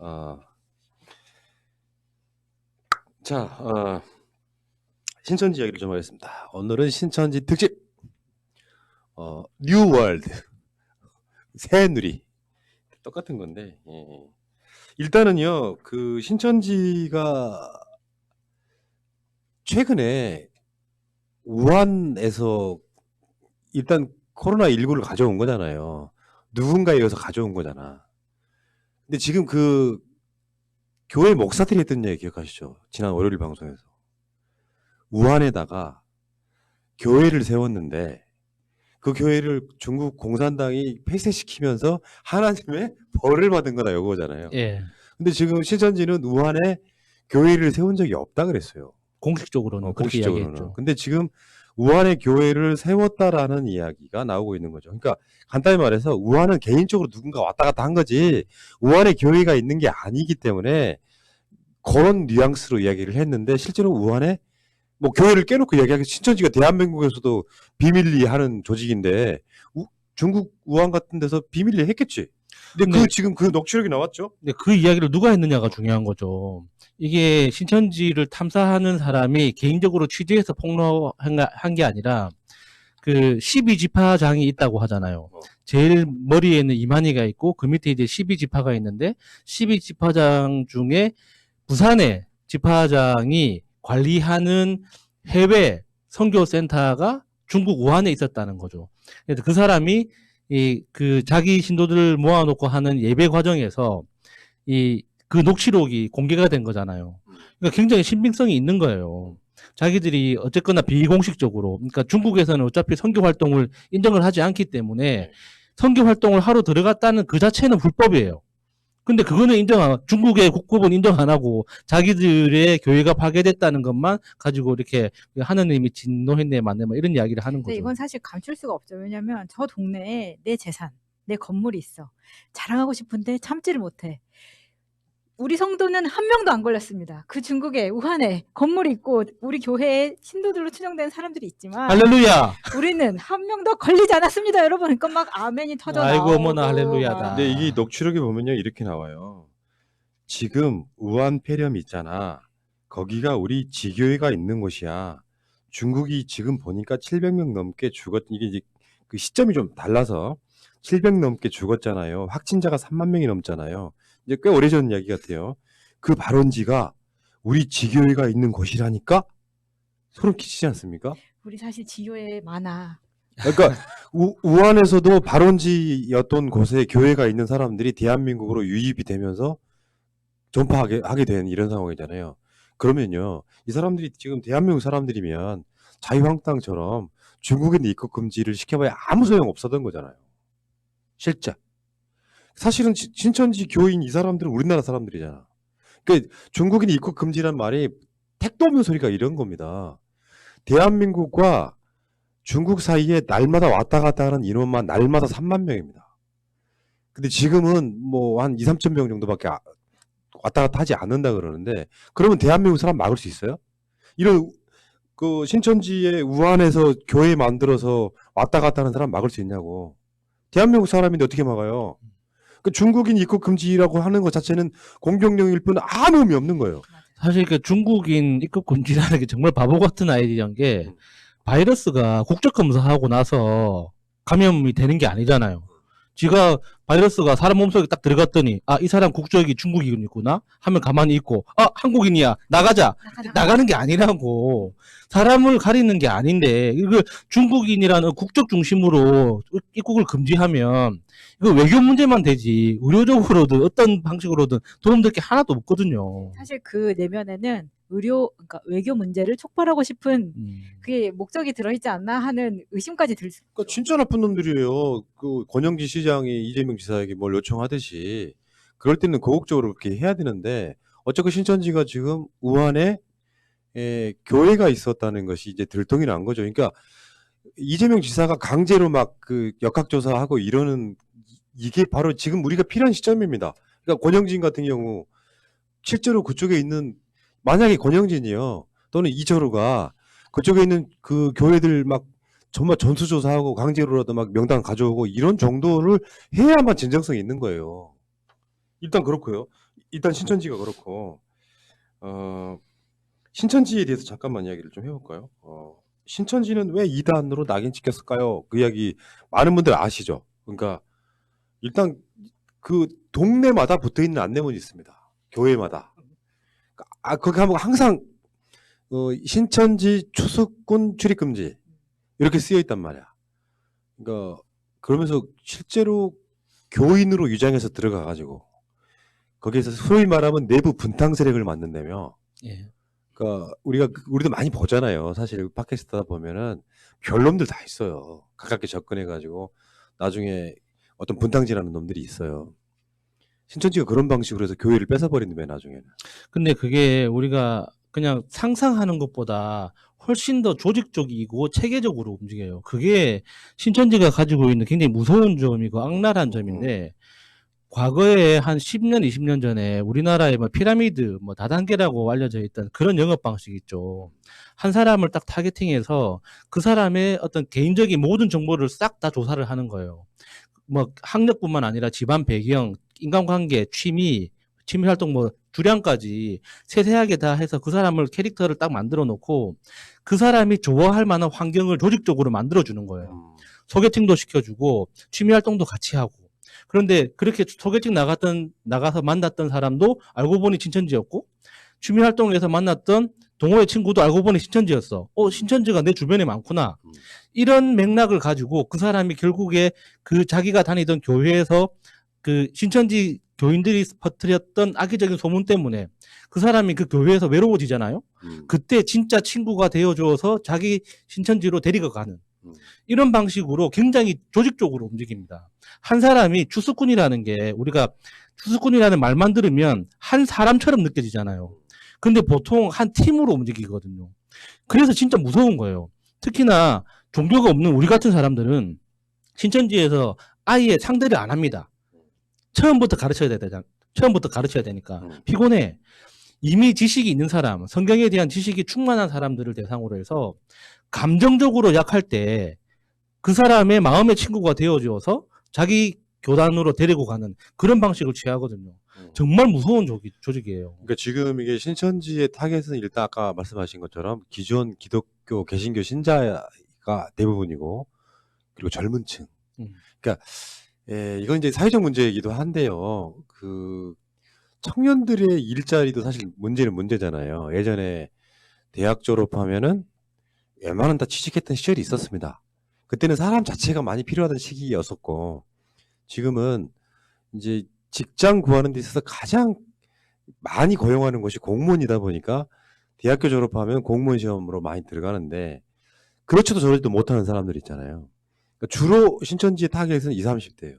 어, 자, 신천지 이야기를 좀 하겠습니다. 오늘은 신천지 특집, 뉴 월드, 새누리. 똑같은 건데, 일단은요, 그 신천지가 최근에 우한에서 일단 코로나19를 가져온 거잖아요. 누군가에 의해서 가져온 거잖아. 근데 지금 그 교회 목사들이 했던 얘기 기억하시죠? 지난 월요일 방송에서. 우한에다가 교회를 세웠는데 그 교회를 중국 공산당이 폐쇄시키면서 하나님의 벌을 받은 거다 이거잖아요. 예. 근데 지금 신천지는 우한에 교회를 세운 적이 없다 그랬어요. 공식적으로는 그렇게 공식적으로는. 이야기했죠. 근데 지금 우한에 교회를 세웠다라는 이야기가 나오고 있는 거죠. 그러니까 간단히 말해서 우한은 개인적으로 누군가 왔다 갔다 한 거지 우한에 교회가 있는 게 아니기 때문에 그런 뉘앙스로 이야기를 했는데 실제로 우한에 뭐 교회를 깨놓고 이야기하기 신천지가 대한민국에서도 비밀리 하는 조직인데 중국 우한 같은 데서 비밀리 했겠지. 근데 그 지금 그 녹취록이 나왔죠. 근데 그 이야기를 누가 했느냐가 중요한 거죠. 이게 신천지를 탐사하는 사람이 개인적으로 취재해서 폭로한 게 아니라 그 12지파장이 있다고 하잖아요. 제일 머리에는 이만희가 있고 그 밑에 이제 12지파가 있는데 12지파장 중에 부산의 지파장이 관리하는 해외 선교센터가 중국 우한에 있었다는 거죠. 그래서 그 사람이 그 자기 신도들을 모아놓고 하는 예배 과정에서 그 녹취록이 공개가 된 거잖아요. 그러니까 굉장히 신빙성이 있는 거예요. 자기들이 어쨌거나 비공식적으로, 그러니까 중국에서는 어차피 선교 활동을 인정을 하지 않기 때문에 선교 활동을 하러 들어갔다는 그 자체는 불법이에요. 근데 그거는 중국의 국법은 인정 안 하고 자기들의 교회가 파괴됐다는 것만 가지고 이렇게 하느님이 진노했네 맞네 뭐 이런 이야기를 하는 거죠. 이건 사실 감출 수가 없죠. 왜냐면 저 동네에 내 재산, 내 건물이 있어. 자랑하고 싶은데 참지를 못해. 우리 성도는 한 명도 안 걸렸습니다. 그 중국에 우한에 건물이 있고 우리 교회에 신도들로 추정되는 사람들이 있지만 할렐루야. 우리는 한 명도 걸리지 않았습니다, 여러분. 그러니까 막 아멘이 터져 나오고. 아이고 어머나 할렐루야다. 근데 이게 녹취록에 보면요 이렇게 나와요. 지금 우한 폐렴 있잖아. 거기가 우리 지교회가 있는 곳이야. 중국이 지금 보니까 700명 넘게 이게 이제 그 시점이 좀 달라서 700 넘게 죽었잖아요. 확진자가 3만 명이 넘잖아요. 이제 꽤 오래전 이야기 같아요. 그 발원지가 우리 지교회가 있는 곳이라니까 소름 끼치지 않습니까? 우리 사실 지교회 많아. 그러니까 우한에서도 발원지였던 곳에 교회가 있는 사람들이 대한민국으로 유입이 되면서 전파하게 된 이런 상황이잖아요. 그러면요, 이 사람들이 지금 대한민국 사람들이면 자유한국당처럼 중국에 입국 금지를 시켜봐야 아무 소용 없었던 거잖아요. 실제. 사실은 신천지 교인 이 사람들은 우리나라 사람들이잖아. 그러니까 중국인 입국 금지란 말이 택도 없는 소리가 이런 겁니다. 대한민국과 중국 사이에 날마다 왔다 갔다 하는 인원만 날마다 3만 명입니다. 근데 지금은 뭐 한 2, 3천 명 정도밖에 왔다 갔다 하지 않는다 그러는데 그러면 대한민국 사람 막을 수 있어요? 이런 그 신천지의 우한에서 교회 만들어서 왔다 갔다 하는 사람 막을 수 있냐고. 대한민국 사람인데 어떻게 막아요? 그 중국인 입국 금지라고 하는 것 자체는 공격령일 뿐 아무 의미 없는 거예요. 사실 그 중국인 입국 금지라는 게 정말 바보 같은 아이디어인 게 바이러스가 국적 검사하고 나서 감염이 되는 게 아니잖아요. 지가 바이러스가 사람 몸속에 딱 들어갔더니 이 사람 국적이 중국인이구나 하면 가만히 있고 한국인이야 나가자 나가는 게 아니라고. 사람을 가리는 게 아닌데 이걸 중국인이라는 국적 중심으로 입국을 금지하면 이거 외교 문제만 되지 의료적으로든 어떤 방식으로든 도움될 게 하나도 없거든요. 사실 그 내면에는 그러니까 외교 문제를 촉발하고 싶은 그게 목적이 들어있지 않나 하는 의심까지 들 수. 그러니까 진짜 나쁜 놈들이에요. 그 권영진 시장이 이재명 지사에게 뭘 요청하듯이 그럴 때는 고국적으로 그렇게 해야 되는데 어차피 신천지가 지금 우한에 교회가 있었다는 것이 이제 들통이 난 거죠. 그러니까 이재명 지사가 강제로 막 그 역학조사하고 이러는 이게 바로 지금 우리가 필요한 시점입니다. 그러니까 권영진 같은 경우 실제로 그쪽에 있는 만약에 권영진이요 또는 이철우가 그쪽에 있는 그 교회들 막 정말 전수조사하고 강제로라도 막 명단 가져오고 이런 정도를 해야만 진정성이 있는 거예요. 일단 그렇고요. 일단 신천지가 그렇고 신천지에 대해서 잠깐만 이야기를 좀 해볼까요? 신천지는 왜 이단으로 낙인 찍혔을까요? 그 이야기 많은 분들 아시죠? 그러니까 일단 그 동네마다 붙어 있는 안내문이 있습니다. 교회마다. 거기 하면 항상 신천지 추수꾼 출입금지 이렇게 쓰여 있단 말이야. 그러니까 그러면서 실제로 교인으로 유장해서 들어가 가지고 거기에서 소위 말하면 내부 분탕 세력을 만든다며. 예. 그러니까 우리도 많이 보잖아요. 사실 팟캐스트 하다 보면은 별놈들 다 있어요. 가깝게 접근해 가지고 나중에 어떤 분탕질하는 놈들이 있어요. 신천지가 그런 방식으로 해서 교회를 뺏어버린다며 나중에는. 근데 그게 우리가 그냥 상상하는 것보다 훨씬 더 조직적이고 체계적으로 움직여요. 그게 신천지가 가지고 있는 굉장히 무서운 점이고 악랄한 점인데, 과거에 한 10년, 20년 전에 우리나라에 뭐 피라미드, 뭐 다단계라고 알려져 있던 그런 영업 방식이 있죠. 한 사람을 딱 타겟팅해서 그 사람의 어떤 개인적인 모든 정보를 싹 다 조사를 하는 거예요. 뭐 학력뿐만 아니라 집안 배경, 인간관계, 취미 활동, 뭐 주량까지 세세하게 다 해서 그 사람을 캐릭터를 딱 만들어 놓고 그 사람이 좋아할 만한 환경을 조직적으로 만들어 주는 거예요. 소개팅도 시켜주고 취미 활동도 같이 하고. 그런데 그렇게 소개팅 나가서 만났던 사람도 알고 보니 신천지였고, 취미 활동에서 만났던 동호회 친구도 알고 보니 신천지였어. 신천지가 내 주변에 많구나. 이런 맥락을 가지고 그 사람이 결국에 그 자기가 다니던 교회에서 그 신천지 교인들이 퍼뜨렸던 악의적인 소문 때문에 그 사람이 그 교회에서 외로워지잖아요. 그때 진짜 친구가 되어줘서 자기 신천지로 데리고 가는 이런 방식으로 굉장히 조직적으로 움직입니다. 한 사람이 추수꾼이라는 게, 우리가 추수꾼이라는 말만 들으면 한 사람처럼 느껴지잖아요. 근데 보통 한 팀으로 움직이거든요. 그래서 진짜 무서운 거예요. 특히나 종교가 없는 우리 같은 사람들은 신천지에서 아예 상대를 안 합니다. 처음부터 가르쳐야 되니까 피곤해. 이미 지식이 있는 사람, 성경에 대한 지식이 충만한 사람들을 대상으로 해서 감정적으로 약할 때 그 사람의 마음의 친구가 되어줘서 자기 교단으로 데리고 가는 그런 방식을 취하거든요. 정말 무서운 조직이에요. 그러니까 지금 이게 신천지의 타겟은 일단 아까 말씀하신 것처럼 기존 기독교 개신교 신자가 대부분이고, 그리고 젊은 층. 그러니까 이건 이제 사회적 문제이기도 한데요. 그 청년들의 일자리도 사실 문제는 문제잖아요. 예전에 대학 졸업하면은 웬만한 다 취직했던 시절이 있었습니다. 그때는 사람 자체가 많이 필요하던 시기였었고, 지금은 이제 직장 구하는 데 있어서 가장 많이 고용하는 것이 공무원이다 보니까 대학교 졸업하면 공무원 시험으로 많이 들어가는데, 그렇지도 저렇지도 못하는 사람들 있잖아요. 그러니까 주로 신천지의 타겟은 20, 30대예요.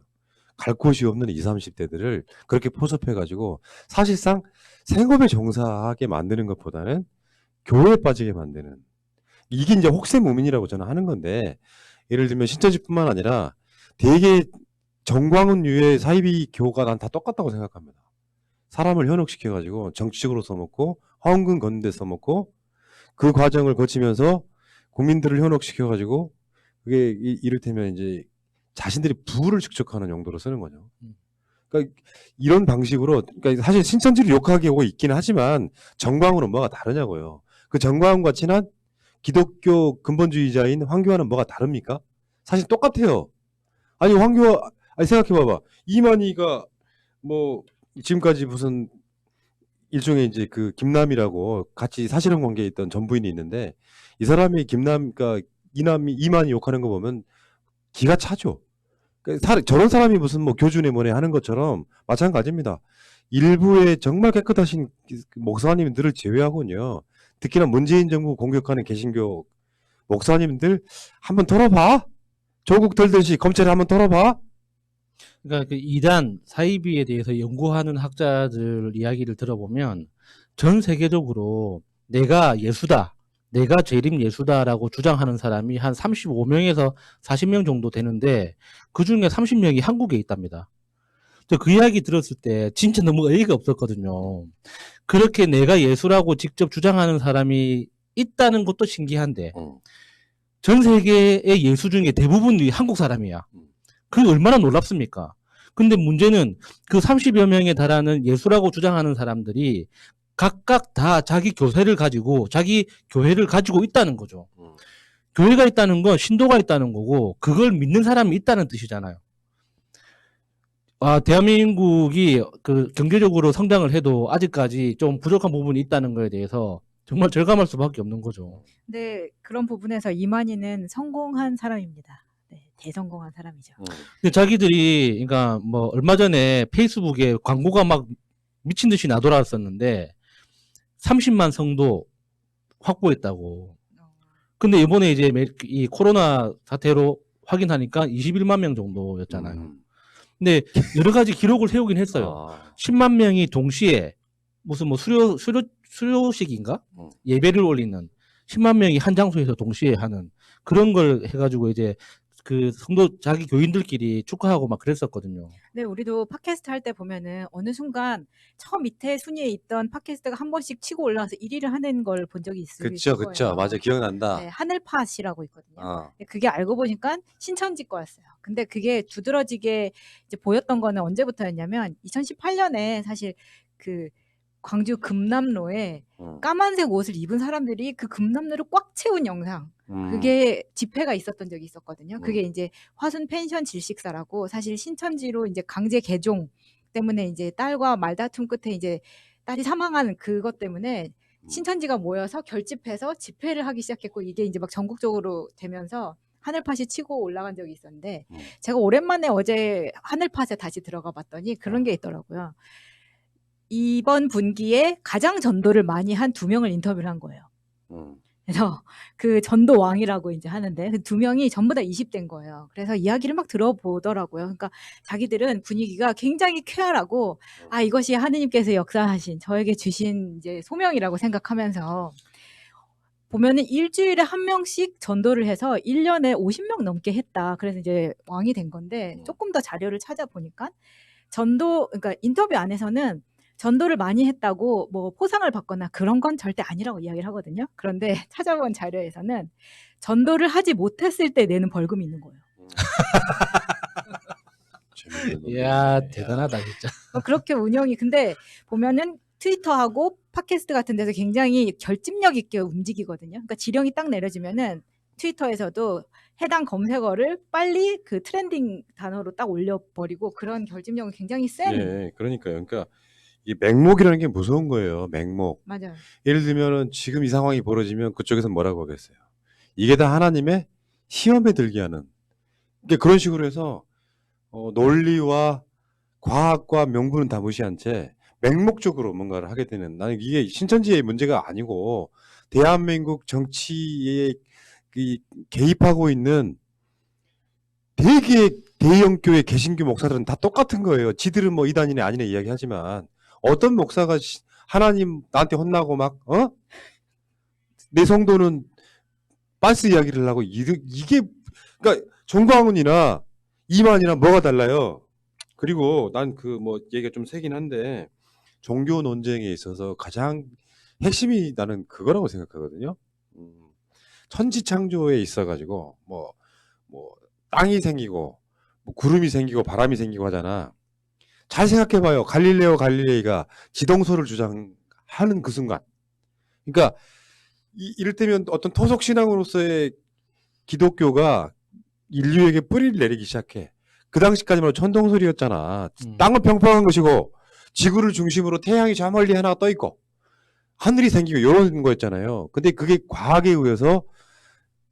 갈 곳이 없는 20, 30대들을 그렇게 포섭해가지고 사실상 생업에 종사하게 만드는 것보다는 교회에 빠지게 만드는, 이게 이제 혹세무민이라고 저는 하는 건데, 예를 들면 신천지뿐만 아니라 대개 정광훈 유의 사이비 교가 난 다 똑같다고 생각합니다. 사람을 현혹시켜가지고 정치적으로 써먹고 헌금 걷는 데 써먹고, 그 과정을 거치면서 국민들을 현혹시켜가지고 그게 이를테면 이제 자신들이 부를 축적하는 용도로 쓰는 거죠. 그러니까 이런 방식으로, 그러니까 사실 신천지를 욕하게 오고 있기는 하지만 정광훈은 뭐가 다르냐고요. 그 정광훈과 친한 기독교 근본주의자인 황교안은 뭐가 다릅니까? 사실 똑같아요. 아니 생각해봐봐. 이만희가 뭐 지금까지 무슨 일종의 이제 그 김남이라고 같이 사실혼 관계에 있던 전부인이 있는데, 이 사람이 그러니까 이만희 욕하는 거 보면 기가 차죠. 그러니까 저런 사람이 무슨 뭐 교주네 뭐네 하는 것처럼 마찬가지입니다. 일부의 정말 깨끗하신 목사님들을 제외하고는요, 특히나 문재인 정부 공격하는 개신교 목사님들 한번 털어봐. 조국 털듯이 검찰에 한번 털어봐. 그러니까 그 이단 사이비에 대해서 연구하는 학자들 이야기를 들어보면 전 세계적으로 내가 예수다, 내가 재림 예수다라고 주장하는 사람이 한 35명에서 40명 정도 되는데, 그 중에 30명이 한국에 있답니다. 그 이야기 들었을 때 진짜 너무 어이가 없었거든요. 그렇게 내가 예수라고 직접 주장하는 사람이 있다는 것도 신기한데, 전 세계의 예수 중에 대부분이 한국 사람이야. 그게 얼마나 놀랍습니까? 근데 문제는 그 30여 명에 달하는 예수라고 주장하는 사람들이 각각 다 자기 교세를 가지고 자기 교회를 가지고 있다는 거죠. 교회가 있다는 건 신도가 있다는 거고 그걸 믿는 사람이 있다는 뜻이잖아요. 대한민국이 그 경제적으로 성장을 해도 아직까지 좀 부족한 부분이 있다는 거에 대해서 정말 절감할 수밖에 없는 거죠. 네, 그런 부분에서 이만희는 성공한 사람입니다. 네, 대성공한 사람이죠. 근데 자기들이 그러니까 뭐 얼마 전에 페이스북에 광고가 막 미친 듯이 나돌았었는데 30만 성도 확보했다고. 근데 이번에 이제 이 코로나 사태로 확인하니까 21만 명 정도였잖아요. 근데 여러 가지 기록을 세우긴 했어요. 10만 명이 동시에 무슨 뭐 수료식인가? 예배를 올리는 10만 명이 한 장소에서 동시에 하는 그런 걸 해가지고 이제 그 성도 자기 교인들끼리 축하하고 막 그랬었거든요. 네, 우리도 팟캐스트 할 때 보면은 어느 순간 저 밑에 순위에 있던 팟캐스트가 한 번씩 치고 올라와서 1위를 하는 걸 본 적이 있을 그쵸, 거예요. 그쵸. 맞아. 기억난다. 네, 하늘팟이라고 있거든요. 그게 알고 보니까 신천지 거였어요. 근데 그게 두드러지게 이제 보였던 거는 언제부터였냐면 2018년에 사실 그 광주 금남로에 까만색 옷을 입은 사람들이 그 금남로를 꽉 채운 영상. 그게 집회가 있었던 적이 있었거든요. 그게 이제 화순 펜션 질식사라고 사실 신천지로 이제 강제 개종 때문에 이제 딸과 말다툼 끝에 이제 딸이 사망하는 그것 때문에 신천지가 모여서 결집해서 집회를 하기 시작했고 이게 이제 막 전국적으로 되면서 하늘팟이 치고 올라간 적이 있었는데 제가 오랜만에 어제 하늘팟에 다시 들어가 봤더니 그런 게 있더라고요. 이번 분기에 가장 전도를 많이 한 2명을 인터뷰를 한 거예요. 그래서 그 전도 왕이라고 이제 하는데 그 2명이 전부 다 20대인 거예요. 그래서 이야기를 막 들어보더라고요. 그러니까 자기들은 분위기가 굉장히 쾌활하고 이것이 하느님께서 역사하신 저에게 주신 이제 소명이라고 생각하면서 보면은 일주일에 한 명씩 전도를 해서 1년에 50명 넘게 했다. 그래서 이제 왕이 된 건데 조금 더 자료를 찾아보니까 그러니까 인터뷰 안에서는 전도를 많이 했다고 뭐 포상을 받거나 그런 건 절대 아니라고 이야기를 하거든요. 그런데 찾아본 자료에서는 전도를 하지 못했을 때 내는 벌금이 있는 거예요. 이야, 대단하다 진짜. 그렇게 운영이 근데 보면은 트위터하고 팟캐스트 같은 데서 굉장히 결집력 있게 움직이거든요. 그러니까 지령이 딱 내려지면은 트위터에서도 해당 검색어를 빨리 그 트렌딩 단어로 딱 올려버리고 그런 결집력은 굉장히 센. 예, 그러니까요. 그러니까 이 맹목이라는 게 무서운 거예요. 맹목. 맞아요. 예를 들면은 지금 이 상황이 벌어지면 그쪽에서 뭐라고 하겠어요. 이게 다 하나님의 시험에 들게 하는. 그러니까 그런 식으로 해서 논리와 과학과 명분은 다 무시한 채 맹목적으로 뭔가를 하게 되는. 나는 이게 신천지의 문제가 아니고 대한민국 정치에 개입하고 있는 대개 대형교회 개신교 목사들은 다 똑같은 거예요. 지들은 뭐 이단이네 아니네 이야기하지만 어떤 목사가 하나님 나한테 혼나고 막 내 성도는 빤스 이야기를 하고 이게 그러니까 정광훈이나 이만이나 뭐가 달라요. 그리고 난 그 뭐 얘기가 좀 세긴 한데 종교 논쟁에 있어서 가장 핵심이 나는 그거라고 생각하거든요. 천지창조에 있어가지고 뭐 땅이 생기고 뭐 구름이 생기고 바람이 생기고 하잖아. 잘 생각해봐요. 갈릴레오 갈릴레이가 지동설을 주장하는 그 순간. 그러니까 이를테면 어떤 토속 신앙으로서의 기독교가 인류에게 뿌리를 내리기 시작해. 그 당시까지만 해도 천동설이었잖아. 땅은 평평한 것이고 지구를 중심으로 태양이 저 멀리 하나 떠 있고 하늘이 생기고 이런 거였잖아요. 근데 그게 과학에 의해서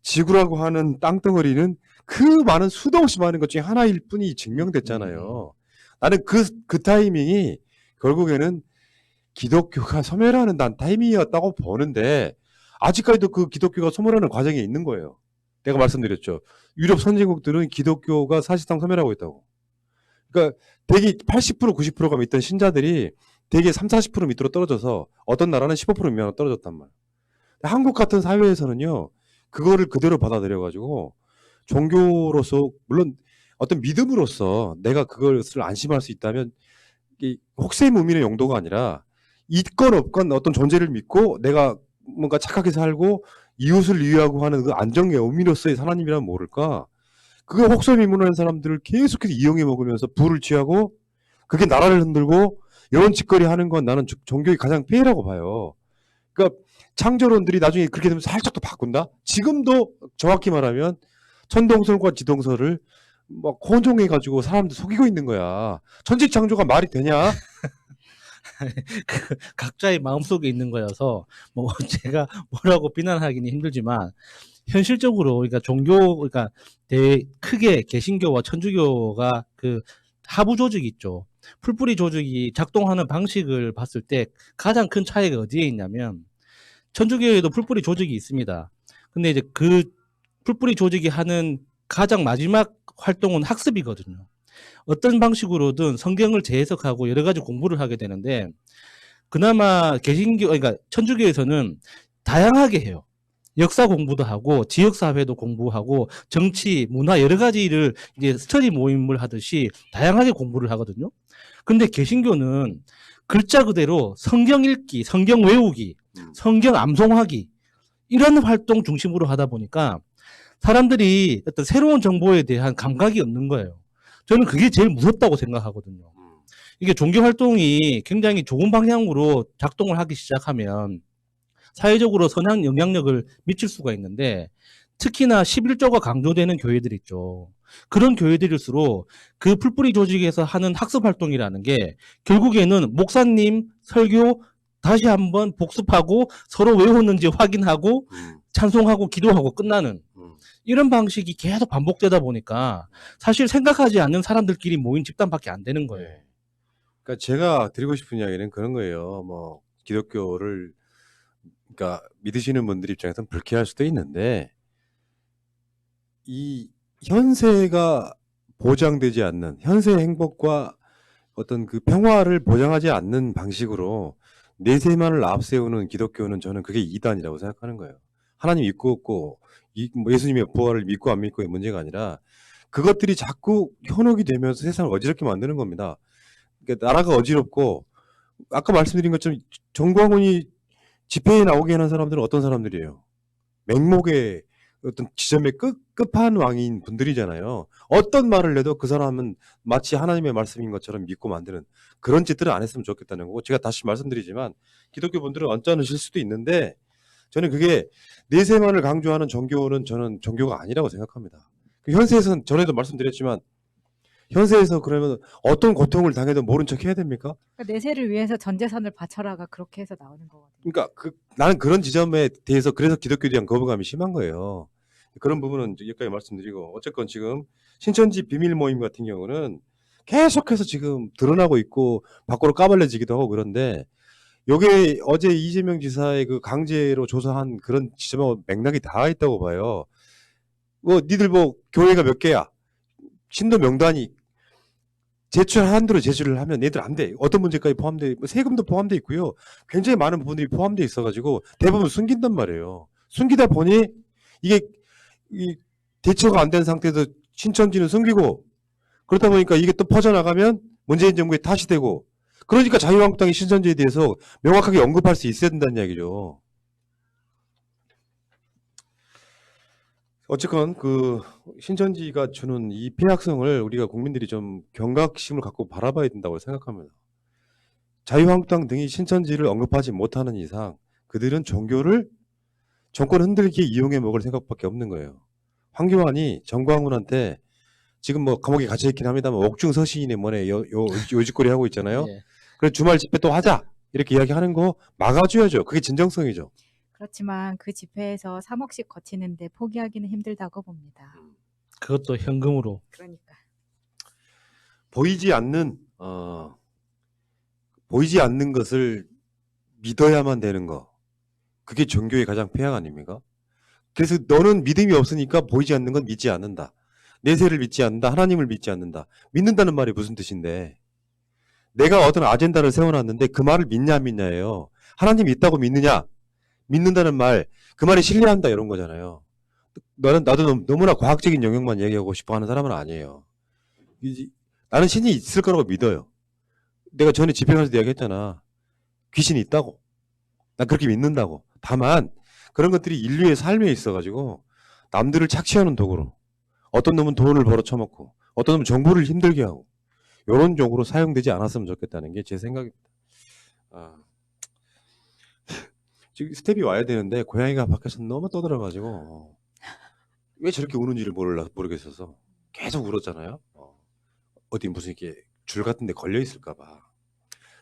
지구라고 하는 땅덩어리는 그 많은 수도 없이 많은 것 중에 하나일 뿐이 증명됐잖아요. 나는 그 타이밍이 결국에는 기독교가 소멸하는 난 타이밍이었다고 보는데 아직까지도 그 기독교가 소멸하는 과정에 있는 거예요. 내가 말씀드렸죠. 유럽 선진국들은 기독교가 사실상 소멸하고 있다고. 그러니까 대개 80% 90%가 믿던 신자들이 대개 30-40% 밑으로 떨어져서 어떤 나라는 15% 미만으로 떨어졌단 말이에요. 한국 같은 사회에서는요. 그거를 그대로 받아들여가지고 종교로서 물론 어떤 믿음으로서 내가 그것을 안심할 수 있다면 혹세무민의 용도가 아니라 있건 없건 어떤 존재를 믿고 내가 뭔가 착하게 살고 이웃을 위하고 하는 그 안정의 의미로서의 하나님이라면 모를까 그거 혹서미문하는 사람들을 계속해서 이용해 먹으면서 부를 취하고 그게 나라를 흔들고 이런 짓거리 하는 건 나는 종교의 가장 폐해라고 봐요. 그러니까 창조론들이 나중에 그렇게 되면 살짝 더 바꾼다? 지금도 정확히 말하면 천동설과 지동설을 막 혼종해가지고 사람들 속이고 있는 거야. 천지창조가 말이 되냐? 그 각자의 마음속에 있는 거여서 뭐 제가 뭐라고 비난하기는 힘들지만 현실적으로 그러니까 종교 그러니까 크게 개신교와 천주교가 그 하부 조직이 있죠. 풀뿌리 조직이 작동하는 방식을 봤을 때 가장 큰 차이가 어디에 있냐면 천주교에도 풀뿌리 조직이 있습니다. 근데 이제 그 풀뿌리 조직이 하는 가장 마지막 활동은 학습이거든요. 어떤 방식으로든 성경을 재해석하고 여러 가지 공부를 하게 되는데 그나마 개신교 그러니까 천주교에서는 다양하게 해요. 역사 공부도 하고 지역사회도 공부하고 정치, 문화 여러 가지를 이제 스터디 모임을 하듯이 다양하게 공부를 하거든요. 근데 개신교는 글자 그대로 성경 읽기, 성경 외우기, 성경 암송하기 이런 활동 중심으로 하다 보니까 사람들이 어떤 새로운 정보에 대한 감각이 없는 거예요. 저는 그게 제일 무섭다고 생각하거든요. 이게 종교 활동이 굉장히 좋은 방향으로 작동을 하기 시작하면 사회적으로 선한 영향력을 미칠 수가 있는데 특히나 11조가 강조되는 교회들 있죠. 그런 교회들일수록 그 풀뿌리 조직에서 하는 학습 활동이라는 게 결국에는 목사님 설교 다시 한번 복습하고 서로 외웠는지 확인하고 찬송하고 기도하고 끝나는 이런 방식이 계속 반복되다 보니까 사실 생각하지 않는 사람들끼리 모인 집단밖에 안 되는 거예요. 그러니까 제가 드리고 싶은 이야기는 그런 거예요. 뭐 기독교를 그러니까 믿으시는 분들 입장에서는 불쾌할 수도 있는데 이 현세가 보장되지 않는 현세의 행복과 어떤 그 평화를 보장하지 않는 방식으로 내세만을 앞세우는 기독교는 저는 그게 이단이라고 생각하는 거예요. 하나님 믿고 없고 뭐 예수님의 부활을 믿고 안 믿고의 문제가 아니라 그것들이 자꾸 현혹이 되면서 세상을 어지럽게 만드는 겁니다. 그러니까 나라가 어지럽고 아까 말씀드린 것처럼 정광훈이 집회에 나오게 하는 사람들은 어떤 사람들이에요? 맹목의 어떤 지점의 끝판왕인 분들이잖아요. 어떤 말을 해도 그 사람은 마치 하나님의 말씀인 것처럼 믿고 만드는 그런 짓들을 안 했으면 좋겠다는 거고 제가 다시 말씀드리지만 기독교 분들은 언짢으실 수도 있는데 저는 그게 내세만을 강조하는 종교는 저는 종교가 아니라고 생각합니다. 그 현세에서는 전에도 말씀드렸지만 현세에서 그러면 어떤 고통을 당해도 모른 척 해야 됩니까? 그러니까 내세를 위해서 전 재산을 바쳐라가 그렇게 해서 나오는 거거든요. 그러니까 나는 그런 지점에 대해서 그래서 기독교에 대한 거부감이 심한 거예요. 그런 부분은 여기까지 말씀드리고 어쨌건 지금 신천지 비밀 모임 같은 경우는 계속해서 지금 드러나고 있고 밖으로 까발려지기도 하고 그런데 요게 어제 이재명 지사의 그 강제로 조사한 그런 지점하고 맥락이 다 있다고 봐요. 뭐 니들 뭐 교회가 몇 개야? 신도 명단이 제출한 대로 제출을 하면 얘들 안 돼. 어떤 문제까지 포함돼, 세금도 포함돼 있고요. 굉장히 많은 부분들이 포함돼 있어가지고 대부분 숨긴단 말이에요. 숨기다 보니 이게 대처가 안 된 상태에서 신천지는 숨기고 그러다 보니까 이게 또 퍼져나가면 문재인 정부의 탓이 되고 그러니까 자유한국당이 신천지에 대해서 명확하게 언급할 수 있어야 된다는 이야기죠. 어쨌건 그 신천지가 주는 이 폐악성을 우리가 국민들이 좀 경각심을 갖고 바라봐야 된다고 생각합니다. 자유한국당 등이 신천지를 언급하지 못하는 이상 그들은 종교를 정권 흔들기에 이용해 먹을 생각밖에 없는 거예요. 황교안이 정광훈한테 지금 뭐 감옥에 갇혀 있긴 합니다만 옥중서시인의 뭐네 요짓거리 하고 있잖아요. 네. 그래서 주말 집회 또 하자 이렇게 이야기하는 거 막아줘야죠. 그게 진정성이죠. 그렇지만 그 집회에서 3억씩 거치는데 포기하기는 힘들다고 봅니다. 그것도 현금으로. 그러니까. 보이지 않는 것을 믿어야만 되는 거. 그게 종교의 가장 폐악 아닙니까? 그래서 너는 믿음이 없으니까 보이지 않는 건 믿지 않는다. 내세를 믿지 않는다. 하나님을 믿지 않는다. 믿는다는 말이 무슨 뜻인데? 내가 어떤 아젠다를 세워놨는데 그 말을 믿냐 안 믿냐예요. 하나님 있다고 믿느냐? 믿는다는 말, 그 말이 신뢰한다 이런 거잖아요. 나도 너무나 과학적인 영역만 얘기하고 싶어 하는 사람은 아니에요. 나는 신이 있을 거라고 믿어요. 내가 전에 집회 가서 이야기했잖아. 귀신이 있다고. 난 그렇게 믿는다고. 다만 그런 것들이 인류의 삶에 있어가지고 남들을 착취하는 도구로 어떤 놈은 돈을 벌어 처먹고 어떤 놈은 정부를 힘들게 하고 이런 쪽으로 사용되지 않았으면 좋겠다는 게 제 생각입니다. 아, 지금 스텝이 와야 되는데 고양이가 밖에서 너무 떠들어가지고 왜 저렇게 우는지를 모르겠어서 계속 울었잖아요. 어디 무슨 이렇게 줄 같은 데 걸려 있을까 봐.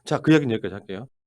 자, 그 이야기는 여기까지 할게요.